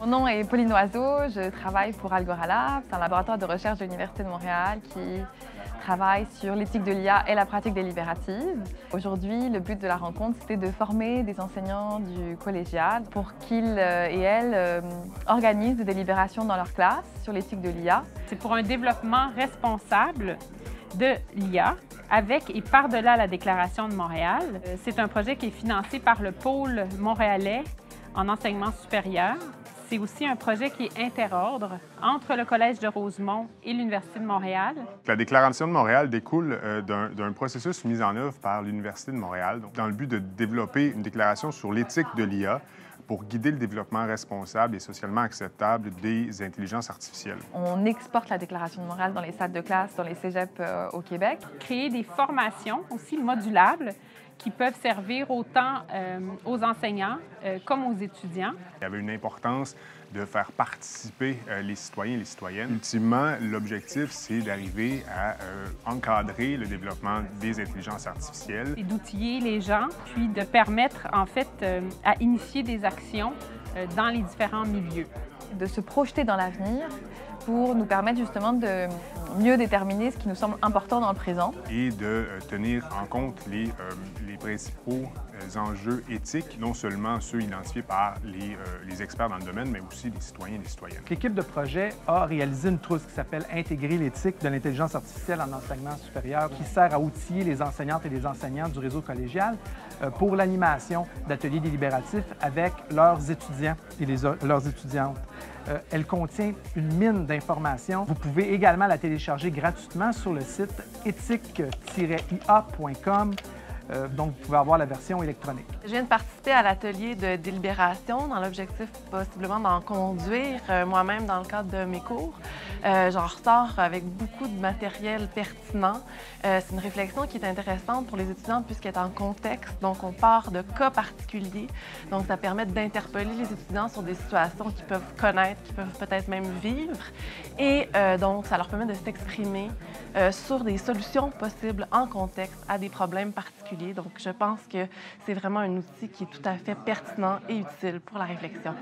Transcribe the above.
Mon nom est Pauline Oiseau, je travaille pour Algora Lab, c'est un laboratoire de recherche de l'Université de Montréal qui travaille sur l'éthique de l'IA et la pratique délibérative. Aujourd'hui, le but de la rencontre, c'était de former des enseignants du collégial pour qu'ils et elles organisent des délibérations dans leur classe sur l'éthique de l'IA. C'est pour un développement responsable de l'IA avec et par-delà la Déclaration de Montréal. C'est un projet qui est financé par le pôle montréalais en enseignement supérieur. C'est aussi un projet qui est interordre entre le Collège de Rosemont et l'Université de Montréal. La Déclaration de Montréal découle d'un processus mis en œuvre par l'Université de Montréal dans le but de développer une déclaration sur l'éthique de l'IA pour guider le développement responsable et socialement acceptable des intelligences artificielles. On exporte la Déclaration de Montréal dans les salles de classe, dans les cégeps au Québec. Créer des formations aussi modulables qui peuvent servir autant aux enseignants comme aux étudiants. Il y avait une importance de faire participer les citoyens et les citoyennes. Ultimement, l'objectif, c'est d'arriver à encadrer le développement des intelligences artificielles. C'est d'outiller les gens, puis de permettre, en fait, à initier des actions dans les différents milieux. De se projeter dans l'avenir pour nous permettre justement de mieux déterminer ce qui nous semble important dans le présent. Et de tenir en compte les principaux enjeux éthiques, non seulement ceux identifiés par les experts dans le domaine, mais aussi les citoyens et les citoyennes. L'équipe de projet a réalisé une trousse qui s'appelle « Intégrer l'éthique de l'intelligence artificielle en enseignement supérieur » qui sert à outiller les enseignantes et les enseignants du réseau collégial pour l'animation d'ateliers délibératifs avec leurs étudiants et leurs étudiantes. Elle contient une mine d'informations. Vous pouvez également la télécharger gratuitement sur le site ethique-ia.com. Donc, vous pouvez avoir la version électronique. Je viens de participer à l'atelier de délibération dans l'objectif possiblement d'en conduire moi-même dans le cadre de mes cours. J'en ressors avec beaucoup de matériel pertinent. C'est une réflexion qui est intéressante pour les étudiants puisqu'elle est en contexte. Donc, on part de cas particuliers. Donc, ça permet d'interpeller les étudiants sur des situations qu'ils peuvent connaître, qu'ils peuvent peut-être même vivre. Et donc, ça leur permet de s'exprimer sur des solutions possibles en contexte à des problèmes particuliers. Donc, je pense que c'est vraiment un outil qui est tout à fait pertinent et utile pour la réflexion.